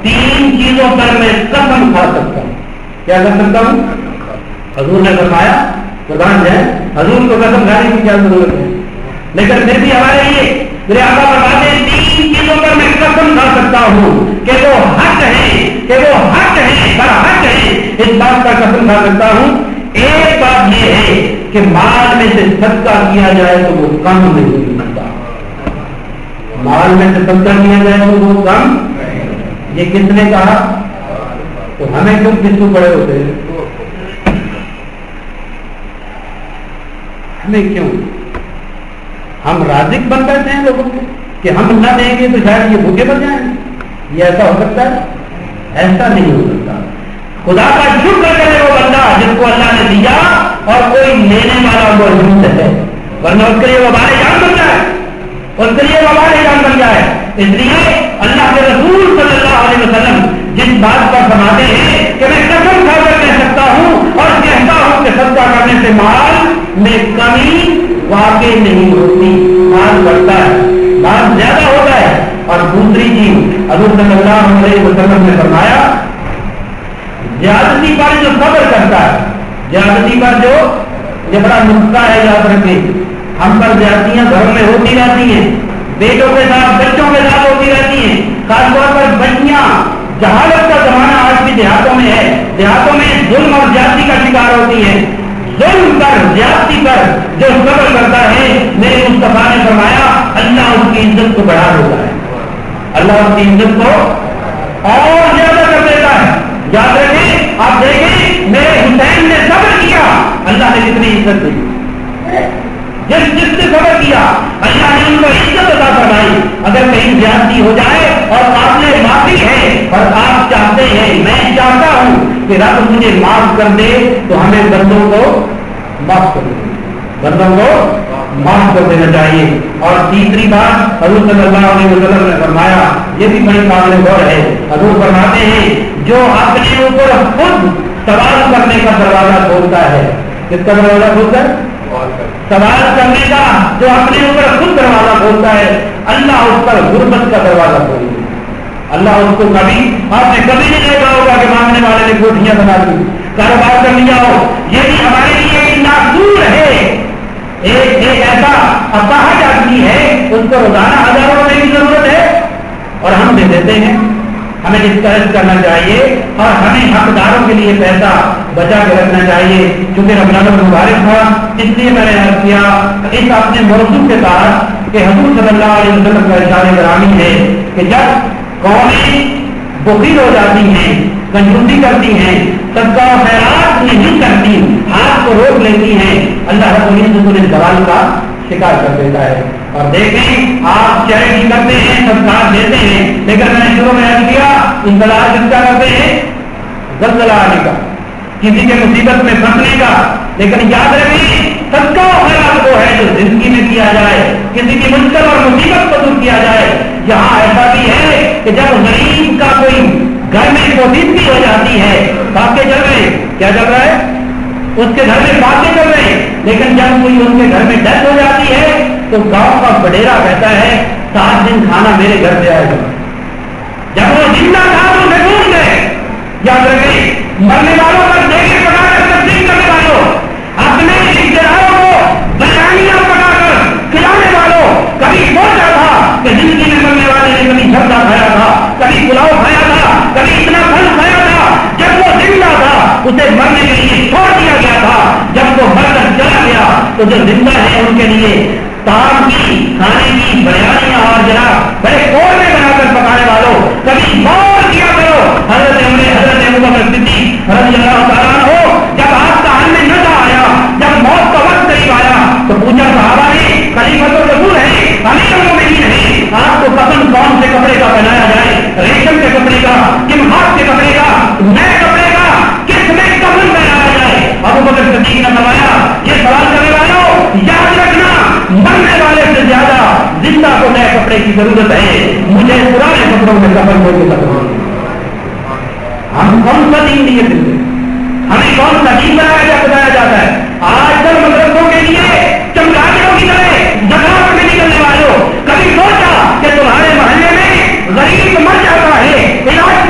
3 چیزوں پر میں قسم کھا سکتا ہوں. کیا کر سکتا ہوں؟ حضور نے فرمایا قربان ہے حضور کو قسم کھانے کی کیا ضرورت ہے, لیکن پھر بھی ہمارے لیے میرے آقا فرماتے ہیں 3 چیزوں پر میں قسم کھا سکتا ہوں کہ وہ حق ہے برحق ہے. اس بات پر قسم کھا سکتا ہوں. ایک بات یہ ہے کہ مال میں سے صدقہ کیا جائے تو وہ کم نہیں ہوتا. مال میں سے صدقہ کیا جائے تو وہ کم. یہ کس نے کہا؟ تو ہمیں کیوں کسو پڑے ہوتے ہیں؟ ہمیں کیوں؟ ہم رازق بن بیٹھے ہیں لوگوں کو کہ ہم نہ دیں گے تو شاید یہ بھوکے بن جائیں گے. یہ ایسا ہو سکتا ہے؟ ایسا نہیں ہو سکتا. خدا کا شکر کرے وہ بندہ جس کو اللہ نے دیا اور کوئی لینے والا موجود ہے, ورنہ اس کے لیے وبال جان بن جائے, اس کے لیے وبال جان بن جائے. اس لیے اللہ کے رسول صلی اللہ علیہ وسلم جس بات پر فرماتے ہیں کہ میں قسم کھا کر کہہ سکتا ہوں اور کہتا ہوں کہ صدقہ کرنے سے مال میں کمی واقع نہیں ہوتی, مال بڑھتا ہے, مال زیادہ ہوتا ہے. اور دوسری چیز حضور صلی اللہ علیہ وسلم نے فرمایا زیادتی پر جو صبر کرتا ہے, زیادتی پر جو یہ بڑا نسخہ ہے یاد رکھیں. ہم پر زیادتیاں گھر میں ہوتی رہتی ہیں, بیٹوں کے ساتھ بچوں کے ساتھ ہوتی رہتی ہیں, خاص طور پر بچیاں. جہالت کا زمانہ آج بھی دیہاتوں میں ہے, دیہاتوں میں ظلم اور زیادتی کا شکار ہوتی ہے. ظلم پر زیادتی پر جو صبر کرتا ہے میرے مصطفیٰ نے فرمایا اللہ اس کی عزت کو بڑھا دیتا ہے, اللہ اس کی عزت کو اور زیادہ کر دیتا ہے. یاد رکھیں, آپ دیکھیں میرے حسین نے صبر کیا, اللہ نے کتنی عزت دی. جس نے صبر کیا اللہ نے ان کو عزت عطا فرمائی. اگر کہیں زیادتی ہو جائے اور قابل معافی ہے اور آپ چاہتے ہیں, میں چاہتا ہوں کہ رب مجھے معاف کر دے, تو ہمیں بندوں کو معاف کر دیں, بندوں کو معاف کر دینا چاہیے. اور تیسری بات حضور صلی اللہ علیہ وسلم نے فرمایا, یہ بھی بڑی قابل غور ہے. حضور فرماتے ہیں جو اپنے اوپر خود سوال کرنے کا دروازہ کھولتا ہے, کس کا دروازہ کھولتا ہے؟ سوال کرنے کا جو اپنے اوپر خود دروازہ کھولتا ہے اللہ اس پر غربت کا دروازہ کھولتا ہے. اللہ اس کو کبھی, آپ نے کبھی نہیں دیکھا ہوگا کہ مانگنے والے نے کوٹھیاں بنا دی, کاروبار کر لیا ہو. یہ بھی ہمارے لیے ایک ناصور ہے, ایک ایسا اپاہج آدمی ہے, اس کو روزانہ ہزاروں روپے کی ضرورت ہے اور ہم دے دیتے ہیں. ہمیں ڈسکریج کرنا چاہیے اور ہمیں حقداروں کے لیے پیسہ بچا کے رکھنا چاہیے. چونکہ رمضان المبارک تھا اس لیے میں نے عرض کیا اس اپنے موضوع کے ساتھ کہ حضور صلی اللہ علیہ وسلم کا ارشاد گرامی ہے کہ جب قومیں بخیل ہو جاتی ہیں, کنجوسی کرتی ہیں, صدقہ و خیرات نہیں کرتی, ہاتھ کو روک لیتی ہیں, اللہ رب العزت انہیں زوال کا شکار کر دیتا ہے. اور دیکھیں آپ چیریٹی کرتے ہیں, صدقات دیتے ہیں, لیکن میں نے شروع میں عرض کیا انتظار کس کا کرتے ہیں؟ زلزلہ آنے کا, کسی کے مصیبت میں پھنسنے کا. لیکن یاد رکھیں صدقہ و خیرات وہ ہے جو زندگی میں کیا جائے, کسی کی مشکل اور مصیبت کو دور کیا جائے. یہاں ایسا بھی ہے کہ جب غریب کا کوئی گھر میں کوشش ہو جاتی ہے, باتیں چل رہے کیا چل رہا ہے, اس کے گھر میں باتیں چل رہے ہیں, لیکن جب کوئی ان کے گھر میں ڈیتھ ہو جاتی ہے تو گاؤں کا بڈیرا کہتا ہے 7 دن کھانا میرے گھر سے آئے گا. جب وہ زندہ تھا تو اسے ڈھونڈ گئے. یاد رکھیں مرنے والوں پر دیکھے پکا کر تقسیم کرنے والوں, اپنے رشتے داروں کو بریانیاں پکا کر کھلانے والوں, کبھی سوچا تھا کہ زندگی میں مرنے والے نے کبھی جھردا کھایا تھا, کبھی پلاؤ کھایا تھا, کبھی اتنا پھل کھایا تھا. جب وہ زندہ تھا اسے مرنے کے لیے چھوڑ دیا گیا تھا, جب وہ مر کر چلا گیا تو جو زندہ ہے ان کے لیے تام کی کھانے کی بریانیاں اور جناب بڑے کور میں بنا کر پکانے والوں کبھی غور کیا کرو. حضرت ابوبکر صدیق رضی اللہ تعالیٰ عنہ جب آپ کا حال میں نظر آیا, جب موت کا وقت قریب آیا تو پوچھا صحابہ نے خلیفۃ الرسول ہے, امیر المومنین ہے, آپ کو پسند کون سے کپڑے کا پہنایا جائے, ریشم کے کپڑے کا, کن ہاتھ کے کپڑے کا, نئے کپڑے کا, کس میں کفن پہنایا جائے؟ ابوبکر صدیق نے فرمایا یہ سوال کرنے والوں یاد رکھنا مرنے والے سے زیادہ زندہ کو نئے کپڑے کی ضرورت ہے, مجھے پرانے کپڑوں میں کفن ہو کے ہم کون سا دین دیے تھے, ہمیں کون سا دین بتایا جاتا ہے. آج کل مدرسوں کے لیے چمگادڑوں کی طرح زکات میں نکلنے والوں کبھی سوچا کہ تمہارے محلے میں غریب مر جاتا ہے, علاج